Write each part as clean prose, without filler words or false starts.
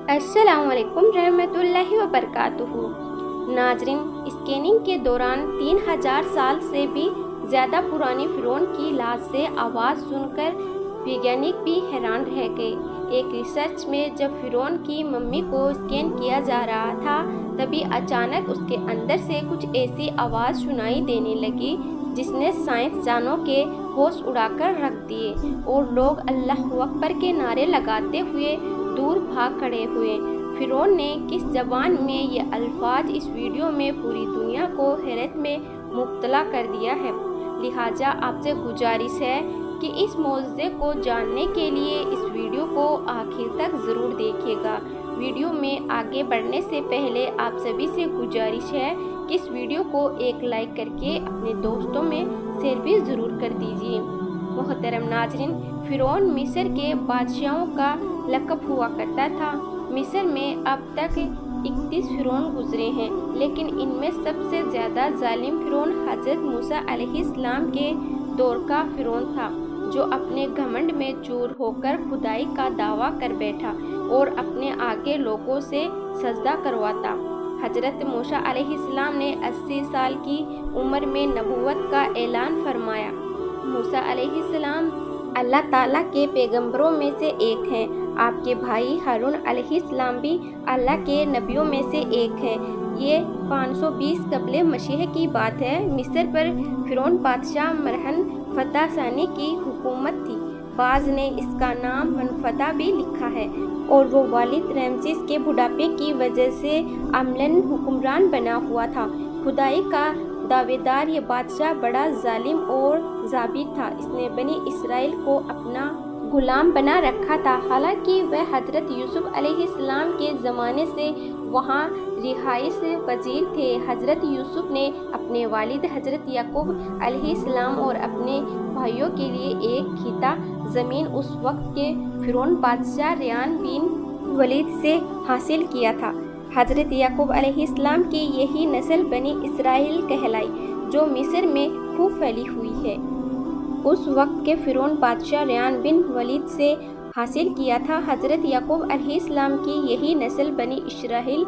अस्सलाम वालेकुम रहमतुल्लाहि व बरकातुहू। नाजरीन, स्कैनिंग के दौरान 3000 साल से भी ज़्यादा पुरानी फ़िरौन की लाश से आवाज़ सुनकर वैज्ञानिक भी हैरान रह गए। एक रिसर्च में जब फ़िरौन की मम्मी को स्कैन किया जा रहा था, तभी अचानक उसके अंदर से कुछ ऐसी आवाज़ सुनाई देने लगी जिसने साइंसदानों के होश उड़ाकर रख दिए, और लोग अल्लाहु अकबर के नारे लगाते हुए दूर भाग खड़े हुए। फ़िरौन ने किस ज़बान में ये अल्फाज इस वीडियो में पूरी दुनिया को हैरत में मुब्तला कर दिया है। लिहाजा आपसे गुजारिश है कि इस मौजज़े को जानने के लिए इस वीडियो को आखिर तक ज़रूर देखिएगा। वीडियो में आगे बढ़ने से पहले आप सभी से गुजारिश है कि इस वीडियो को एक लाइक करके अपने दोस्तों में शेयर भी ज़रूर कर दीजिए। मोहतरम नाज़रीन, फ़िरौन मिस्र के बादशाहों का लक़ब हुआ करता था। मिस्र में अब तक 31 फ़िरौन गुजरे हैं, लेकिन इनमें सबसे ज़्यादा जालिम फ़िरौन हज़रत मूसा अलैहिस्सलाम के दौर का फ़िरौन था, जो अपने घमंड में चूर होकर खुदाई का दावा कर बैठा और अपने आगे लोगों से सजदा करवाता। हज़रत मूसा अलैहिस्सलाम ने 80 साल की उम्र में नबूवत का ऐलान फरमाया। मूसा अलैहिस्सलाम अल्लाह ताला के पैगंबरों में से एक हैं। आपके भाई हारून अलैहिस्सलाम भी अल्लाह के नबियों में से एक हैं। ये 520 कबले मसीह की बात है। मिस्र पर फ़िरौन बादशाह मरहन फतह सानी की हुकूमत थी। बाज़ ने इसका नाम मनफता भी लिखा है, और वो वालिद रमसेस के बुढ़ापे की वजह से अमलन हुक्मरान बना हुआ था। खुदाई का दावेदार ये बादशाह बड़ा जालिम और जाबिर था। इसने बनी इसराइल को अपना गुलाम बना रखा था। हालांकि वह हज़रत यूसुफ अलैहिस्सलाम के ज़माने से वहाँ रिहाइश पजीर थे। हज़रत यूसुफ ने अपने वालिद हज़रत याकूब अलैहिस्सलाम और अपने भाइयों के लिए एक खिता ज़मीन उस वक्त के फ़िरौन बादशाह रेयान बिन वलीद से हासिल किया था। हज़रत याकूब अलैहिस्सलाम की यही नस्ल बनी इसराइल कहलाई, जो मिस्र में खूब फैली हुई है। उस वक्त के फ़िरौन बादशाह रेयान बिन वलीद से हासिल किया था। हज़रत याकूब अलैहिस्सलाम की यही नस्ल बनी इसराइल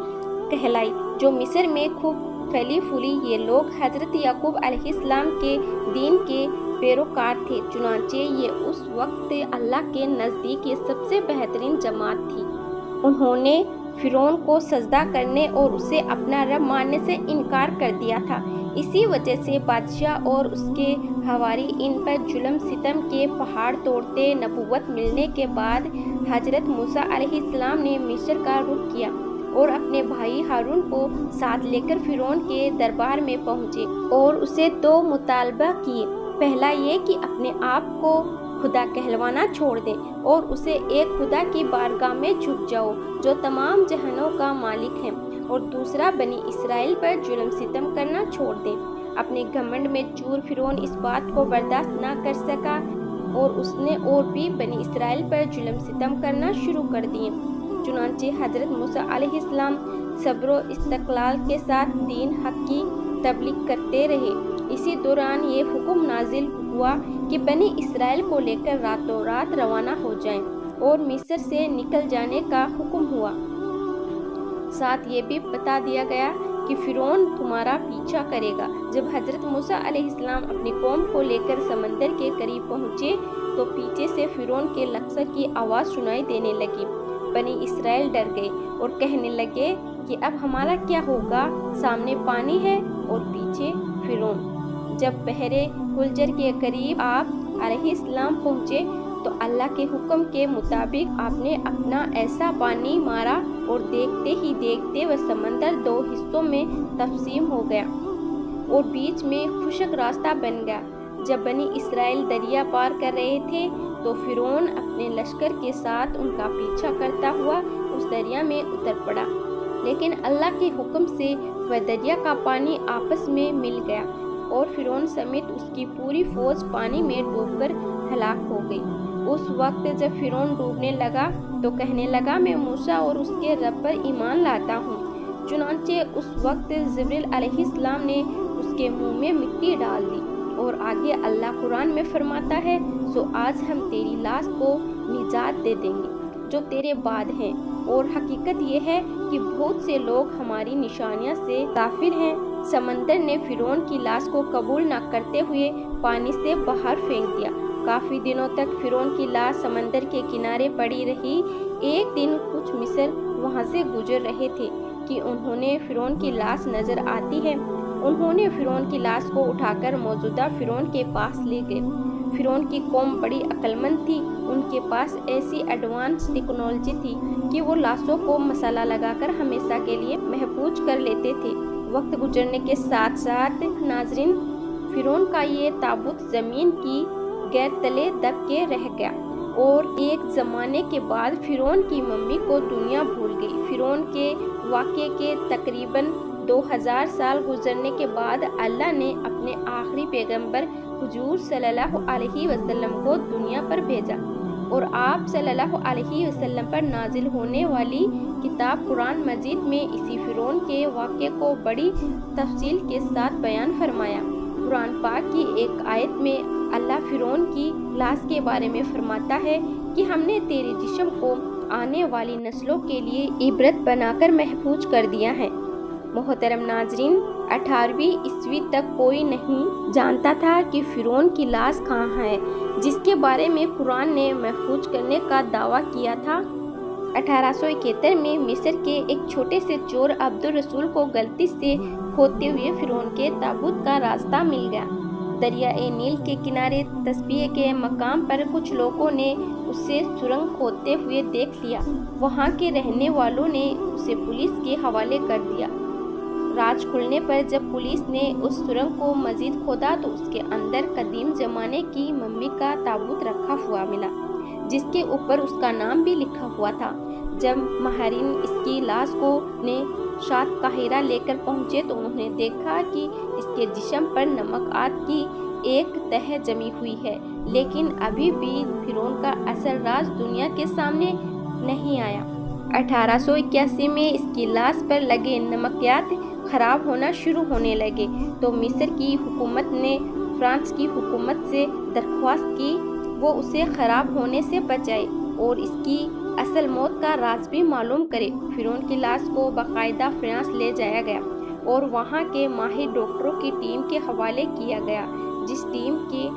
कहलाई, जो मिस्र में खूब फैली फूली। ये लोग हज़रत याकूब अलैहिस्सलाम के दीन के पैरोकार थे। चुनांचे ये उस वक्त अल्लाह के नज़दीक ये सबसे बेहतरीन जमात थी। उन्होंने फ़िरौन को सजदा करने और उसे अपना रब मानने से इनकार कर दिया था। इसी वजह से बादशाह और उसके हवारी इन पर जुल्म सितम के पहाड़ तोड़ते। नबूवत मिलने के बाद हज़रत मूसा अलैहिस्सलाम ने मिस्र का रुख किया और अपने भाई हारून को साथ लेकर फ़िरौन के दरबार में पहुँचे और उसे 2 मुतालबा किए। पहला ये कि अपने आप को खुदा कहलवाना छोड़ दें और उसे एक खुदा की बारगाह में झुक जाओ जो तमाम जहानों का मालिक है, और दूसरा बनी इसराइल पर जुल्म सितम करना छोड़ दें। अपने घमंड में चूर फ़िरौन इस बात को बर्दाश्त ना कर सका और उसने और भी बनी इसराइल पर जुल्म सितम करना शुरू कर दिए। चुनांचे हज़रत मूसा अलैहिस्सलाम सब्र व इस्तक़लाल के साथ दीन हक़ की तबलीग करते रहे। इसी दौरान ये हुक्म नाजिल हुआ कि बनी इसराइल को लेकर रातों रात रवाना हो जाएं, और मिस्र से निकल जाने का हुक्म हुआ। साथ ये भी बता दिया गया कि फ़िरौन तुम्हारा पीछा करेगा। जब हज़रत मूसा अलैहिस्सलाम अपनी कौम को लेकर समंदर के करीब पहुँचे, तो पीछे से फ़िरौन के लश्कर की आवाज़ सुनाई देने लगी। बनी इसराइल डर गए और कहने लगे कि अब हमारा क्या होगा? सामने पानी है और पीछे फ़िरौन। जब बहरे गुलजर के करीब आप अलैहिस्सलाम पहुँचे, तो अल्लाह के हुक्म के मुताबिक आपने अपना ऐसा पानी मारा और देखते ही देखते वह समंदर 2 हिस्सों में तकसीम हो गया और बीच में खुशक रास्ता बन गया। जब बनी इसराइल दरिया पार कर रहे थे, तो फ़िरौन अपने लश्कर के साथ उनका पीछा करता हुआ उस दरिया में उतर पड़ा, लेकिन अल्लाह के हुक्म से वह दरिया का पानी आपस में मिल गया और फ़िरौन समेत उसकी पूरी फ़ौज पानी में डूबकर हलाक हो गई। उस वक्त जब फ़िरौन डूबने लगा, तो कहने लगा, मैं मूसा और उसके रब पर ईमान लाता हूँ। चुनांचे उस वक्त जिब्रील अलैहिस्सलाम ने उसके मुंह में मिट्टी डाल दी اور آگے اللہ قرآن میں فرماتا ہے سو آج ہم تیری لاش کو نجات دے دیں گے جو تیرے بعد ہیں، اور حقیقت یہ ہے کہ بہت سے لوگ ہماری نشانیاں سے غافل ہیں۔ سمندر نے فرعون کی لاش کو قبول نہ کرتے ہوئے پانی سے باہر پھینک دیا۔ کافی دنوں تک فرعون کی لاش سمندر کے کنارے پڑی رہی۔ ایک دن کچھ مصر وہاں سے گزر رہے تھے کہ انہوں نے فرعون کی لاش نظر آتی ہے۔ انہوں نے فرعون کی لاش کو اٹھا کر موجودہ فرعون کے پاس لے گئے۔ فرعون کی قوم بڑی عقل مند تھی، ان کے پاس ایسی ایڈوانس ٹیکنالوجی تھی کہ وہ لاشوں کو مسالہ لگا کر ہمیشہ کے لیے محفوظ کر لیتے تھے۔ وقت گزرنے کے ساتھ ساتھ ناظرین، فرعون کا یہ تابوت زمین کی گیر تلے دب کے رہ گیا، اور ایک زمانے کے بعد فرعون کی ممی کو دنیا بھول گئی۔ فرعون کے واقعے کے تقریباً 2000 سال گزرنے کے بعد اللہ نے اپنے آخری پیغمبر حضور صلی اللہ علیہ وسلم کو دنیا پر بھیجا، اور آپ صلی اللہ علیہ وسلم پر نازل ہونے والی کتاب قرآن مجید میں اسی فرعون کے واقعے کو بڑی تفصیل کے ساتھ بیان فرمایا۔ قرآن پاک کی ایک آیت میں اللہ فرعون کی لاش کے بارے میں فرماتا ہے کہ ہم نے تیرے جسم کو آنے والی نسلوں کے لیے عبرت بنا کر محفوظ کر دیا ہے۔ محترم ناظرین، 18ویں عیسوی تک کوئی نہیں جانتا تھا کہ فرعون کی لاش کہاں ہے، جس کے بارے میں قرآن نے محفوظ کرنے کا دعویٰ کیا تھا۔ 1871 میں مصر کے ایک چھوٹے سے چور عبد الرسول کو غلطی سے کھوتے ہوئے فرعون کے تابوت کا راستہ مل گیا۔ دریائے نیل کے کنارے تسبیح کے مقام پر کچھ لوگوں نے اسے سرنگ کھودتے ہوئے دیکھ لیا۔ وہاں کے رہنے والوں نے اسے پولیس کے حوالے کر دیا۔ راز کھلنے پر جب پولیس نے اس سرنگ کو مزید کھودا تو اس کے اندر قدیم زمانے کی ممی کا تابوت رکھا ہوا ملا، جس کے اوپر اس کا نام بھی لکھا ہوا تھا۔ جب ماہرین اس کی لاش کو شاد قاہرہ لے کر پہنچے تو انہوں نے دیکھا کہ اس کے جسم پر نمکیات کی ایک تہہ جمی ہوئی ہے، لیکن ابھی بھی فرعون کا اصل راز دنیا کے سامنے نہیں آیا۔ 1881 میں اس کی لاش پر لگے نمکیات خراب ہونا شروع ہونے لگے تو مصر کی حکومت نے فرانس کی حکومت سے درخواست کی وہ اسے خراب ہونے سے بچائے اور اس کی اصل موت کا راز بھی معلوم کرے۔ فرعون کی لاش کو باقاعدہ فرانس لے جایا گیا اور وہاں کے ماہر ڈاکٹروں کی ٹیم کے حوالے کیا گیا، جس ٹیم کے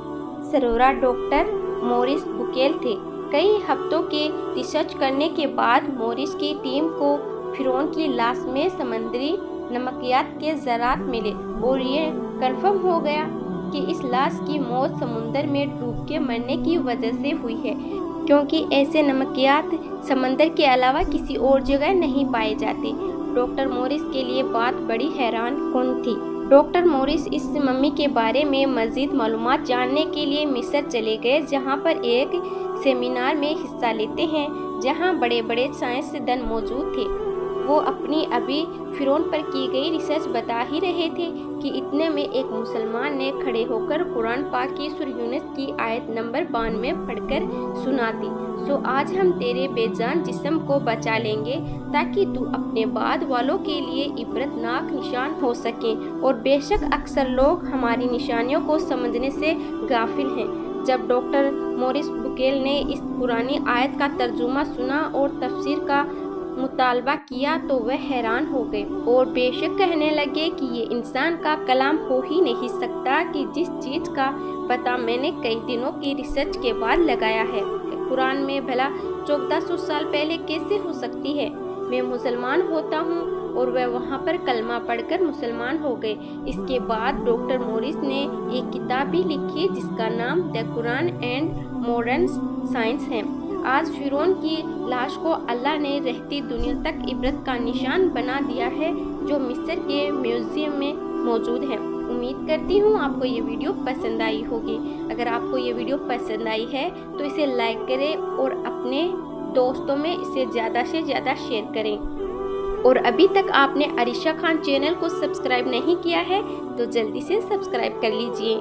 سربراہ ڈاکٹر موریس بوکیل تھے۔ کئی ہفتوں کے ریسرچ کرنے کے بعد موریس کی ٹیم کو فرعون کی لاش میں سمندری نمکیات کے ذرات ملے اور یہ کنفرم ہو گیا کہ اس لاش کی موت سمندر میں ڈوب کے مرنے کی وجہ سے ہوئی ہے، کیونکہ ایسے نمکیات سمندر کے علاوہ کسی اور جگہ نہیں پائے جاتے۔ ڈاکٹر موریس کے لیے بات بڑی حیران کن تھی۔ ڈاکٹر موریس اس ممی کے بارے میں مزید معلومات جاننے کے لیے مصر چلے گئے، جہاں پر ایک سیمینار میں حصہ لیتے ہیں جہاں بڑے بڑے سائنسدان موجود تھے۔ وہ اپنی ابھی فرعون پر کی گئی ریسرچ بتا ہی رہے تھے کہ اتنے میں ایک مسلمان نے کھڑے ہو کر قرآن پاک کی سورہ یونس کی آیت نمبر 92 پڑھ کر سنا دی، سو آج ہم تیرے بے جان جسم کو بچا لیں گے تاکہ تو اپنے بعد والوں کے لیے عبرت ناک نشان ہو سکیں، اور بے شک اکثر لوگ ہماری نشانیوں کو سمجھنے سے غافل ہیں۔ جب ڈاکٹر موریس بوکیل نے اس پرانی آیت کا ترجمہ سنا اور تفسیر کا مطالبہ کیا تو وہ حیران ہو گئے اور بے شک کہنے لگے کہ یہ انسان کا کلام ہو ہی نہیں سکتا کہ جس چیز کا پتہ میں نے کئی دنوں کی ریسرچ کے بعد لگایا ہے، قرآن میں بھلا 1400 سال پہلے کیسے ہو سکتی ہے۔ میں مسلمان ہوتا ہوں، اور وہ وہاں پر کلمہ پڑھ کر مسلمان ہو گئے۔ اس کے بعد ڈاکٹر موریس نے ایک کتاب بھی لکھی جس کا نام دی قرآن اینڈ ماڈرن سائنس ہے۔ آج فرعون کی لاش کو اللہ نے رہتی دنیا تک عبرت کا نشان بنا دیا ہے، جو مصر کے میوزیم میں موجود ہے۔ امید کرتی ہوں آپ کو یہ ویڈیو پسند آئی ہوگی۔ اگر آپ کو یہ ویڈیو پسند آئی ہے تو اسے لائک کریں اور اپنے دوستوں میں اسے زیادہ سے زیادہ شیئر کریں، اور ابھی تک آپ نے عریشہ خان چینل کو سبسکرائب نہیں کیا ہے تو جلدی سے سبسکرائب کر لیجئے۔